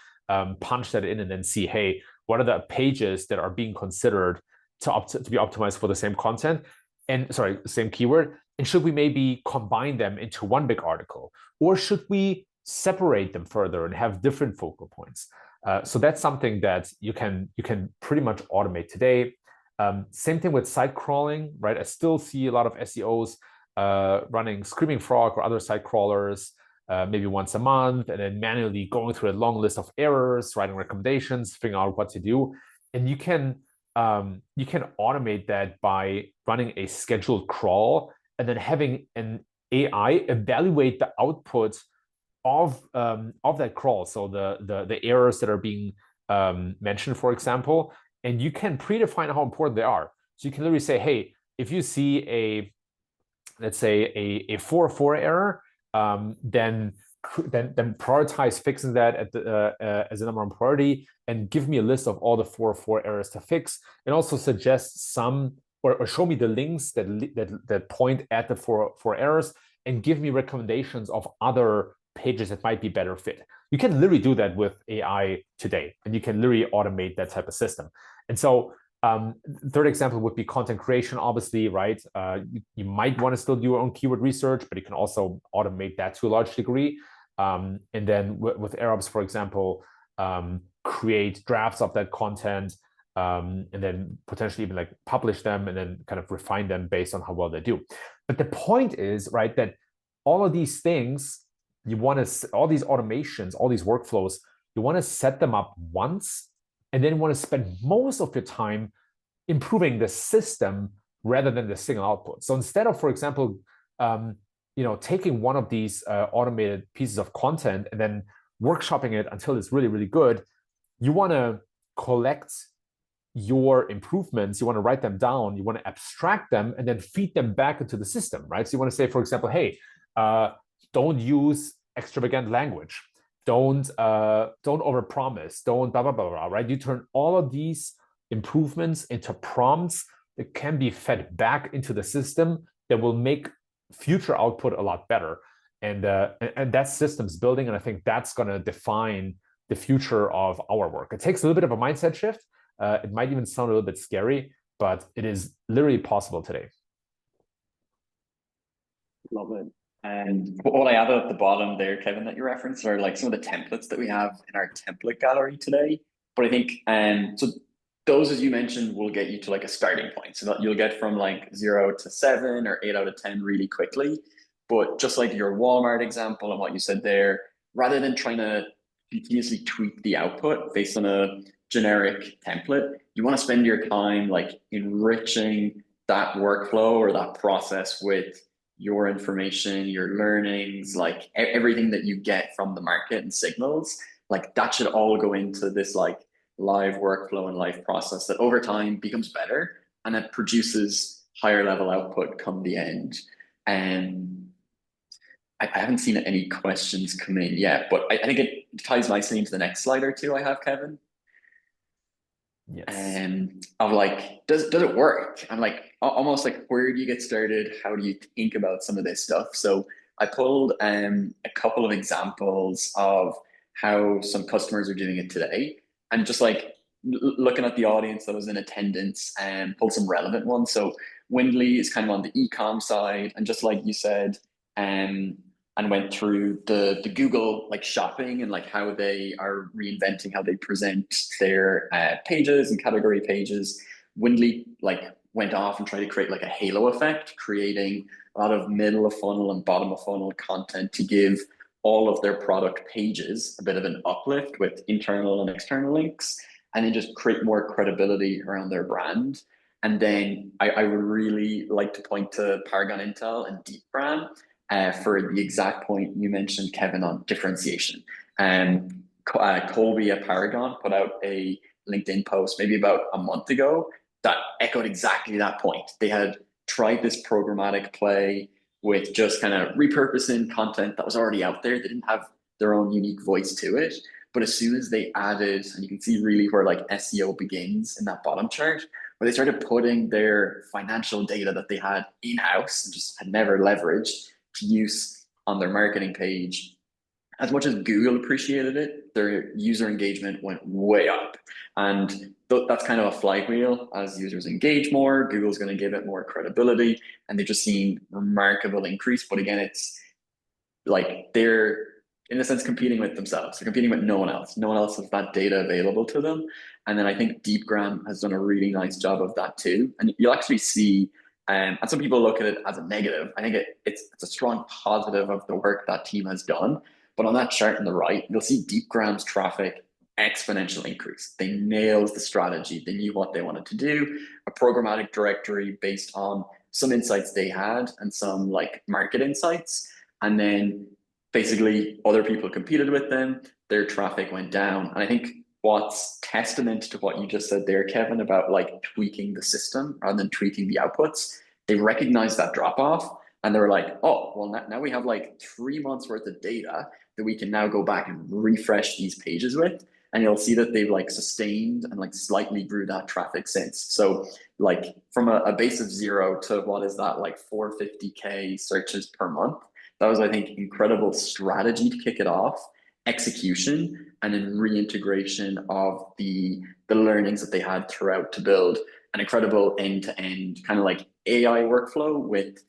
punch that in and then see, hey, what are the pages that are being considered to be optimized for the same content and same keyword? And should we maybe combine them into one big article, or should we separate them further and have different focal points? So that's something that you can pretty much automate today. Same thing with site crawling, right? I still see a lot of SEOs running Screaming Frog or other site crawlers maybe once a month, and then manually going through a long list of errors, writing recommendations, figuring out what to do. And you can automate that by running a scheduled crawl and then having an AI evaluate the output of that crawl. So the errors that are being mentioned, for example, and you can predefine how important they are. So you can literally say, hey, if you see let's say a 404 error, then prioritize fixing that as a number one priority, and give me a list of all the 404 errors to fix, and also suggest some or show me the links that point at the 404 errors, and give me recommendations of other pages that might be better fit. You can literally do that with AI today, and you can literally automate that type of system. And so third example would be content creation, obviously, right? You might want to still do your own keyword research, but you can also automate that to a large degree. And then with AirOps, for example, create drafts of that content, and then potentially even like publish them and then kind of refine them based on how well they do. But the point is, right, that all of these things, all these automations, all these workflows, you want to set them up once, and then want to spend most of your time improving the system rather than the single output. So instead of, for example, taking one of these automated pieces of content and then workshopping it until it's really, really good, you want to collect your improvements, you want to write them down, you want to abstract them, and then feed them back into the system, right? So you want to say, for example, hey, don't use extravagant language. Don't overpromise. Don't blah, blah, blah, blah, right? You turn all of these improvements into prompts that can be fed back into the system that will make future output a lot better. And that system's building, and I think that's going to define the future of our work. It takes a little bit of a mindset shift. It might even sound a little bit scary, but it is literally possible today. Love it. And what I have at the bottom there, Kevin, that you referenced are like some of the templates that we have in our template gallery today. But I think, so those, as you mentioned, will get you to like a starting point. So that you'll get from like 0 to 7 or 8 out of 10 really quickly. But just like your Walmart example and what you said there, rather than trying to continuously tweak the output based on a generic template, you want to spend your time like enriching that workflow or that process with your information, your learnings, like everything that you get from the market and signals. Like that should all go into this like live workflow and live process that over time becomes better, and it produces higher level output come the end. And I haven't seen any questions come in yet, but I think it ties nicely into the next slide or two I have, Kevin. Yes. Of like, does it work? I'm like, almost like, where do you get started? How do you think about some of this stuff? So I pulled a couple of examples of how some customers are doing it today, and just like looking at the audience that was in attendance and pulled some relevant ones. So Windley is kind of on the e-com side, and just like you said, and went through the Google like shopping and like how they are reinventing how they present their pages and category pages. Windley like went off and tried to create like a halo effect, creating a lot of middle of funnel and bottom of funnel content to give all of their product pages a bit of an uplift with internal and external links, and then just create more credibility around their brand. And then I would really like to point to Paragon Intel and Deep Brand for the exact point you mentioned, Kevin, on differentiation. And Colby at Paragon put out a LinkedIn post maybe about a month ago that echoed exactly that point. They had tried this programmatic play with just kind of repurposing content that was already out there. They didn't have their own unique voice to it. But as soon as they added, and you can see really where like SEO begins in that bottom chart, where they started putting their financial data that they had in-house and just had never leveraged to use on their marketing page. As much as Google appreciated it, their user engagement went way up. And that's kind of a flywheel. As users engage more, Google's going to give it more credibility, and they've just seen remarkable increase. But again, it's like they're in a sense competing with themselves. They're competing with no one else. No one else has that data available to them. And then I think DeepGram has done a really nice job of that too. And you'll actually see, and some people look at it as a negative. I think it's a strong positive of the work that team has done. But on that chart on the right, you'll see DeepGram's traffic exponential increase. They nailed the strategy. They knew what they wanted to do, a programmatic directory based on some insights they had and some like market insights. And then basically other people competed with them, their traffic went down. And I think what's testament to what you just said there, Kevin, about like tweaking the system rather than tweaking the outputs, they recognized that drop off and they were like, oh, well, now we have like 3 months worth of data that we can now go back and refresh these pages with. And you'll see that they've like sustained and like slightly grew that traffic since. So like from a base of 0 to what is that, like 450K searches per month. That was, I think, incredible strategy to kick it off, execution, and then reintegration of the learnings that they had throughout to build an incredible end-to-end kind of like AI workflow with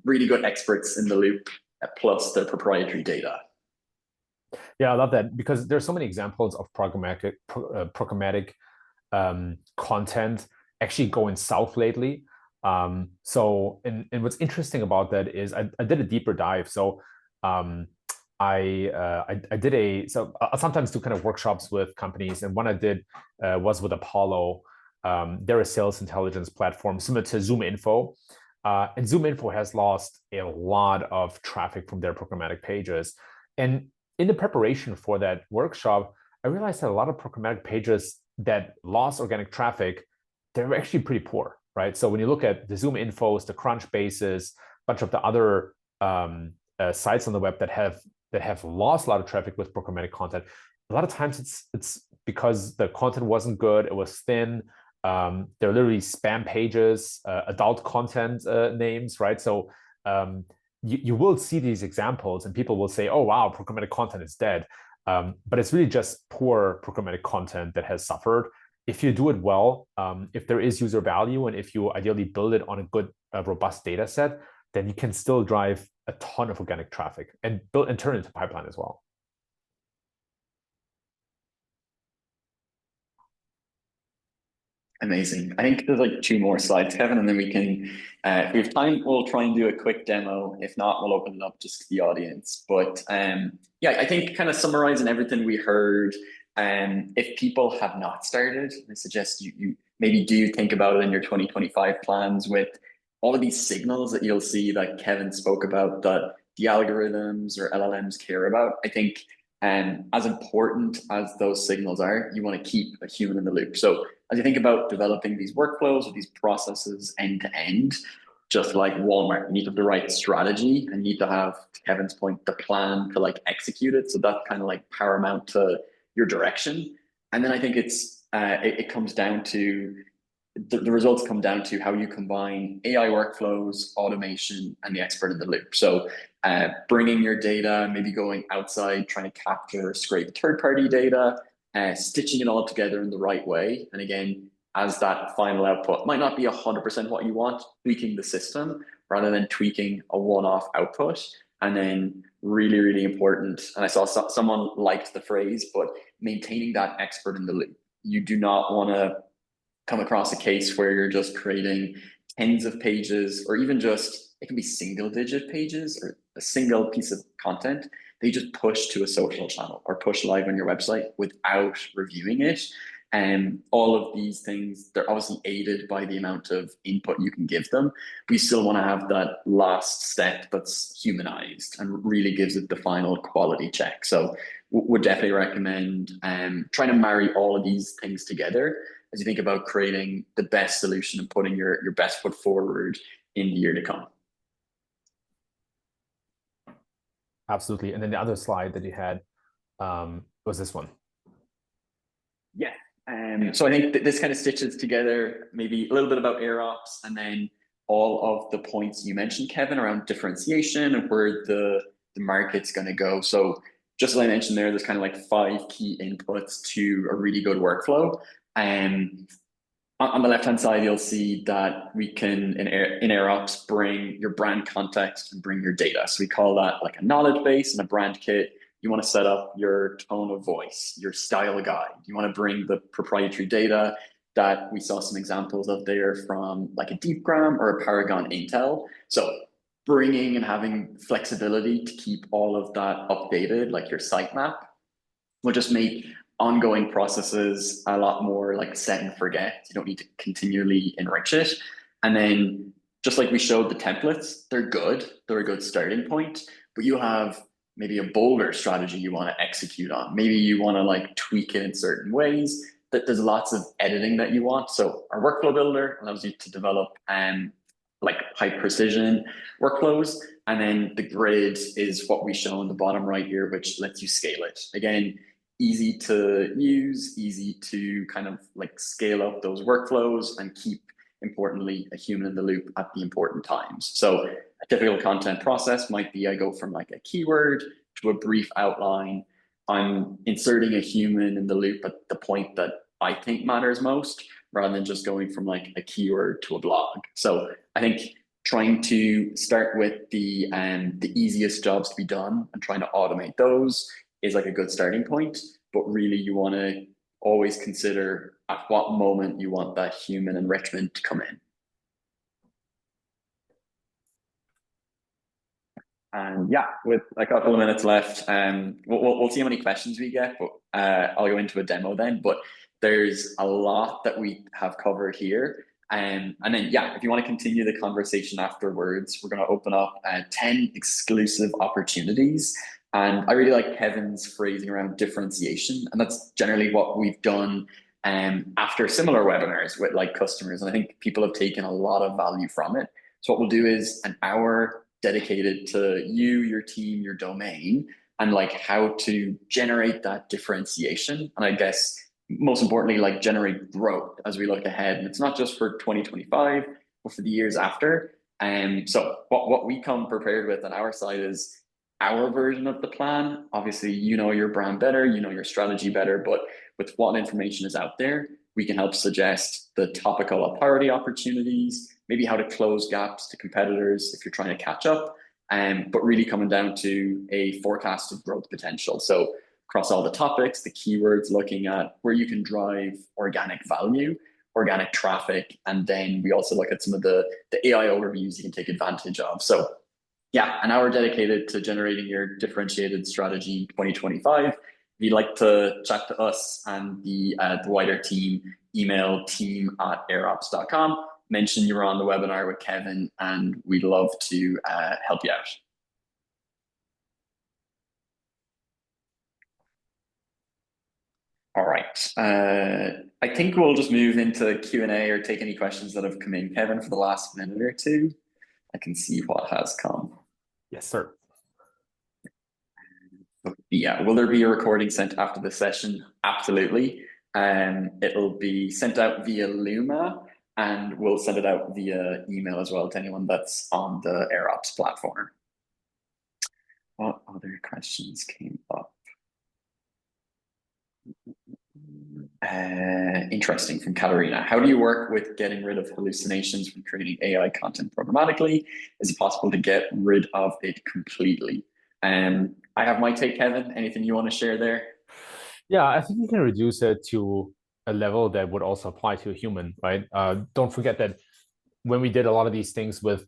really good experts in the loop, plus their proprietary data. Yeah, I love that because there's so many examples of programmatic content actually going south lately. So what's interesting about that is I did a deeper dive. So I sometimes do kind of workshops with companies, and one I did was with Apollo. They're a sales intelligence platform similar to ZoomInfo. And ZoomInfo has lost a lot of traffic from their programmatic pages. And in the preparation for that workshop, I realized that a lot of programmatic pages that lost organic traffic, they're actually pretty poor, right? So when you look at the ZoomInfos, the Crunchbases, a bunch of the other sites on the web that have lost a lot of traffic with programmatic content, a lot of times it's because the content wasn't good, it was thin. They're literally spam pages, adult content names, right? So you will see these examples and people will say, oh, wow, programmatic content is dead. But it's really just poor programmatic content that has suffered. If you do it well, if there is user value, and if you ideally build it on a good, robust data set, then you can still drive a ton of organic traffic and build and turn it into pipeline as well. Amazing. I think there's like 2 more slides, Kevin, and then we can, if we have time, we'll try and do a quick demo. If not, we'll open it up just to the audience. But yeah, I think kind of summarizing everything we heard, if people have not started, I suggest you maybe do think about it in your 2025 plans with all of these signals that you'll see that Kevin spoke about that the algorithms or LLMs care about. I think as important as those signals are, you want to keep a human in the loop. So as you think about developing these workflows or these processes end to end, just like Walmart, you need to have the right strategy and you need to have, to Kevin's point, the plan to like execute it. So that's kind of like paramount to your direction. And then I think it comes down to the results come down to how you combine AI workflows, automation, and the expert in the loop. So bringing your data, maybe going outside, trying to capture, scrape third-party data, stitching it all together in the right way. And again, as that final output might not be 100% what you want, tweaking the system rather than tweaking a one-off output. And then really, really important, and I saw someone liked the phrase, but maintaining that expert in the loop. You do not want to come across a case where you're just creating tens of pages, or even just, it can be single-digit pages or a single piece of content they just push to a social channel or push live on your website without reviewing it. And all of these things, they're obviously aided by the amount of input you can give them. But you still want to have that last step that's humanized and really gives it the final quality check. So would definitely recommend trying to marry all of these things together as you think about creating the best solution and putting your best foot forward in the year to come. Absolutely. And then the other slide that you had was this one. Yeah. So I think that this kind of stitches together maybe a little bit about AirOps and then all of the points you mentioned, Kevin, around differentiation and where the market's going to go. So just as I mentioned there's kind of like 5 key inputs to a really good workflow. On the left-hand side, you'll see that we can, in AirOps, bring your brand context and bring your data. So we call that like a knowledge base and a brand kit. You want to set up your tone of voice, your style guide. You want to bring the proprietary data that we saw some examples of there from like a Deepgram or a Paragon Intel. So bringing and having flexibility to keep all of that updated, like your sitemap, will just make ongoing processes a lot more like set and forget. You don't need to continually enrich it. And then just like we showed the templates, they're good. They're a good starting point, but you have maybe a bolder strategy you want to execute on. Maybe you want to like tweak it in certain ways. That there's lots of editing that you want. So our workflow builder allows you to develop like high precision workflows. And then the grid is what we show on the bottom right here, which lets you scale it. Again, easy to use, easy to kind of like scale up those workflows and keep, importantly, a human in the loop at the important times. So a typical content process might be I go from like a keyword to a brief outline. I'm inserting a human in the loop at the point that I think matters most, rather than just going from like a keyword to a blog. So I think trying to start with the easiest jobs to be done and trying to automate those is like a good starting point, but really you want to always consider at what moment you want that human enrichment to come in. And yeah, with a couple of minutes left, we'll see how many questions we get, but I'll go into a demo then. But there's a lot that we have covered here. And then, yeah, if you want to continue the conversation afterwards, we're going to open up 10 exclusive opportunities. And I really like Kevin's phrasing around differentiation. And that's generally what we've done after similar webinars with like customers. And I think people have taken a lot of value from it. So what we'll do is an hour dedicated to you, your team, your domain, and like how to generate that differentiation. And I guess most importantly, like generate growth as we look ahead. And it's not just for 2025, but for the years after. So what we come prepared with on our side is our version of the plan. Obviously, you know your brand better, you know your strategy better, but with what information is out there, we can help suggest the topical priority opportunities, maybe how to close gaps to competitors if you're trying to catch up, but really coming down to a forecasted growth potential. So across all the topics, the keywords, looking at where you can drive organic value, organic traffic, and then we also look at some of the AI overviews you can take advantage of. So yeah, an hour dedicated to generating your differentiated strategy in 2025. If you'd like to chat to us and the wider team, email team@airops.com. Mention you were on the webinar with Kevin, and we'd love to help you out. All right. I think we'll just move into Q&A or take any questions that have come in, Kevin, for the last minute or two. I can see what has come. Yes, sir. Yeah, will there be a recording sent after the session? Absolutely. It'll be sent out via Luma, and we'll send it out via email as well to anyone that's on the AirOps platform. What other questions came up? Interesting, from Katarina. How do you work with getting rid of hallucinations when creating AI content programmatically? Is it possible to get rid of it completely? I have my take, Kevin. Anything you want to share there? Yeah, I think you can reduce it to a level that would also apply to a human, right? Don't forget that when we did a lot of these things with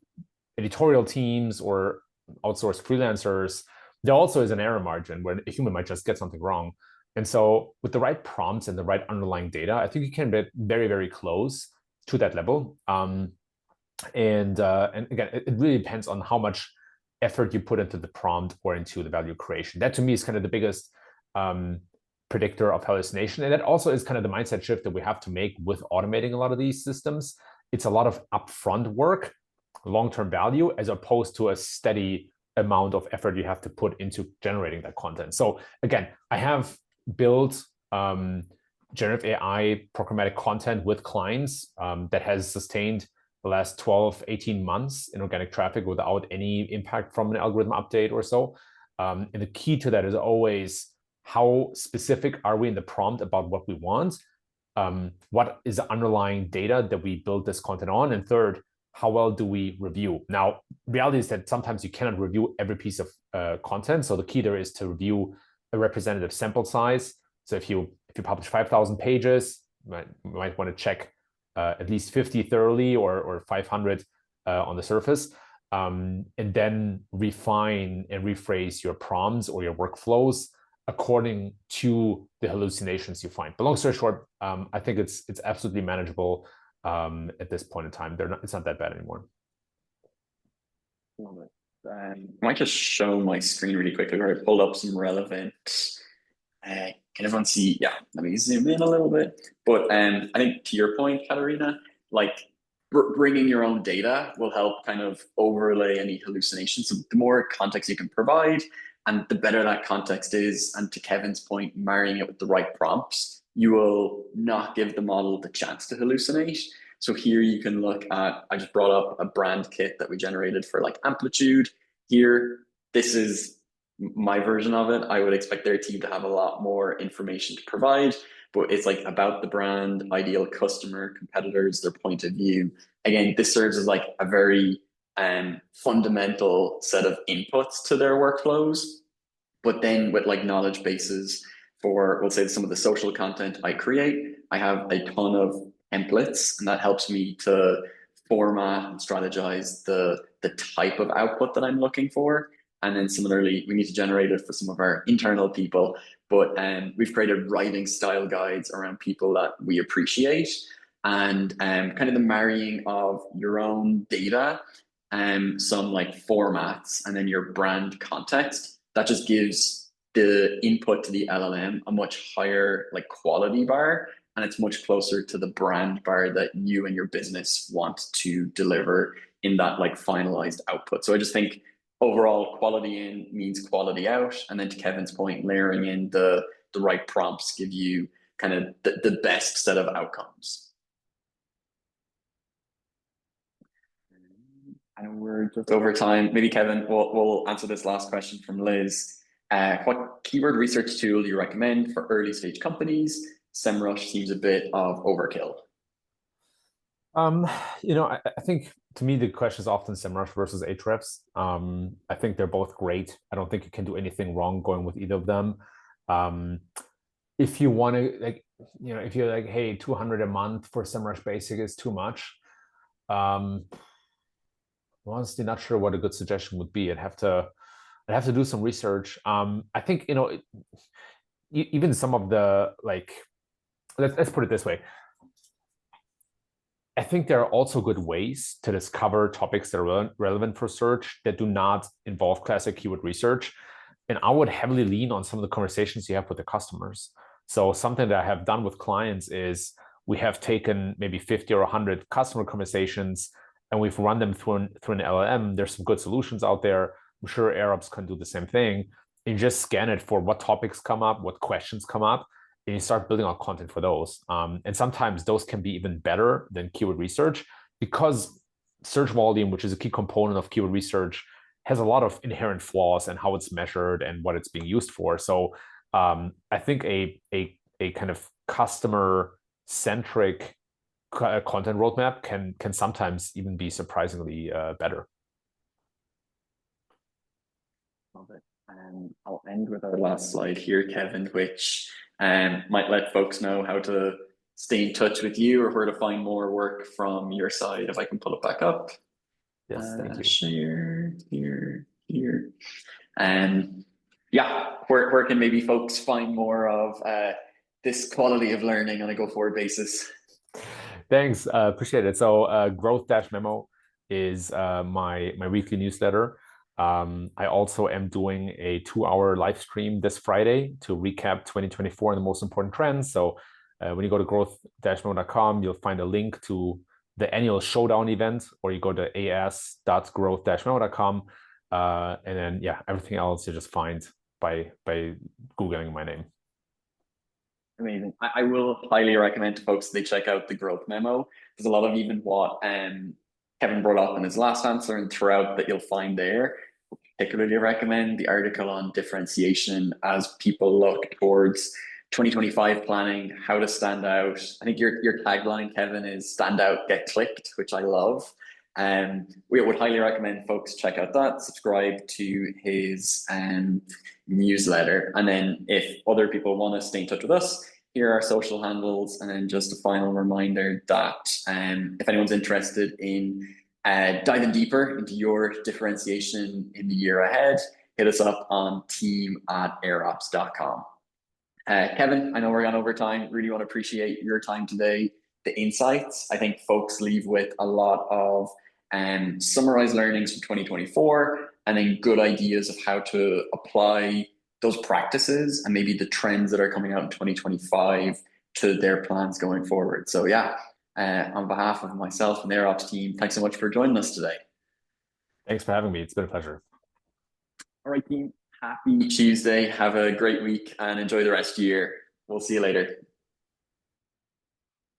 editorial teams or outsourced freelancers, there also is an error margin where a human might just get something wrong. And so with the right prompts and the right underlying data, I think you can get very, very close to that level. And again, it really depends on how much effort you put into the prompt or into the value creation. That to me is kind of the biggest predictor of hallucination. And that also is kind of the mindset shift that we have to make with automating a lot of these systems. It's a lot of upfront work, long-term value, as opposed to a steady amount of effort you have to put into generating that content. So again, I have built generative AI programmatic content with clients that has sustained the last 12, 18 months in organic traffic without any impact from an algorithm update or so. And the key to that is always, how specific are we in the prompt about what we want? What is the underlying data that we build this content on? And third, how well do we review? Now, reality is that sometimes you cannot review every piece of content. So the key there is to review a representative sample size. So if you publish 5,000 pages, you might want to check at least 50 thoroughly, or 500 on the surface, and then refine and rephrase your prompts or your workflows according to the hallucinations you find. But long story short, I think it's absolutely manageable at this point in time. It's not that bad anymore. Love it. I might just show my screen really quickly where I pulled up some relevant. Can everyone see? Yeah, let me zoom in a little bit. But I think to your point, Katarina, like bringing your own data will help kind of overlay any hallucinations. So the more context you can provide, and the better that context is, and to Kevin's point, marrying it with the right prompts, you will not give the model the chance to hallucinate. So here you can look at, I just brought up a brand kit that we generated for like Amplitude. Here, this is my version of it. I would expect their team to have a lot more information to provide, but it's like about the brand, ideal customer, competitors, their point of view. Again, this serves as like a very fundamental set of inputs to their workflows, but then with like knowledge bases for, we'll say, some of the social content I create, I have a ton of templates, and that helps me to format and strategize the type of output that I'm looking for. And then similarly, we need to generate it for some of our internal people, but we've created writing style guides around people that we appreciate, and kind of the marrying of your own data, some like formats, and then your brand context. That just gives the input to the LLM a much higher like quality bar, and it's much closer to the brand bar that you and your business want to deliver in that like finalized output. So I just think overall, quality in means quality out. And then to Kevin's point, layering in the right prompts give you kind of the best set of outcomes. And we're just over time. Maybe Kevin, we'll answer this last question from Liz. What keyword research tool do you recommend for early stage companies? SEMrush seems a bit of overkill. I think to me the question is often SEMrush versus Ahrefs. I think they're both great. I don't think you can do anything wrong going with either of them. If you want to, like, if you're like, hey, 200 a month for SEMrush Basic is too much. I'm honestly not sure what a good suggestion would be. I'd have to do some research. I think even some of the like, let's put it this way. I think there are also good ways to discover topics that are relevant for search that do not involve classic keyword research. And I would heavily lean on some of the conversations you have with the customers. So something that I have done with clients is we have taken maybe 50 or 100 customer conversations and we've run them through an LLM. There's some good solutions out there. I'm sure AirOps can do the same thing. And you just scan it for what topics come up, what questions come up, and you start building out content for those. And sometimes those can be even better than keyword research, because search volume, which is a key component of keyword research, has a lot of inherent flaws in how it's measured and what it's being used for. So I think a kind of customer-centric content roadmap can sometimes even be surprisingly better. Love it. I'll end with our last slide here, Kevin, which might let folks know how to stay in touch with you or where to find more work from your side. If I can pull it back up. Yes, thank you. Share here. Yeah, where can maybe folks find more of this quality of learning on a go-forward basis? Thanks, appreciate it. So Growth-Memo is my weekly newsletter. I also am doing a 2-hour live stream this Friday to recap 2024 and the most important trends. So when you go to growth-memo.com, you'll find a link to the annual showdown event, or you go to as.growth-memo.com. And then, yeah, everything else you just find by Googling my name. Amazing. I will highly recommend to folks they check out the growth memo. There's a lot of even what Kevin brought up in his last answer and throughout that you'll find there. Particularly recommend the article on differentiation as people look towards 2025 planning, how to stand out. I think your tagline, Kevin, is stand out, get clicked, which I love. We would highly recommend folks check out that, subscribe to his newsletter. And then if other people want to stay in touch with us, here are our social handles. And then just a final reminder that if anyone's interested in diving deeper into your differentiation in the year ahead, hit us up on team@airops.com. Kevin, I know we're gone over time. Really want to appreciate your time today, the insights. I think folks leave with a lot of summarized learnings from 2024, and then good ideas of how to apply those practices and maybe the trends that are coming out in 2025 to their plans going forward. So yeah, on behalf of myself and the AirOps team, thanks so much for joining us today. Thanks for having me. It's been a pleasure. All right, team. Happy Tuesday. Have a great week and enjoy the rest of your year. We'll see you later.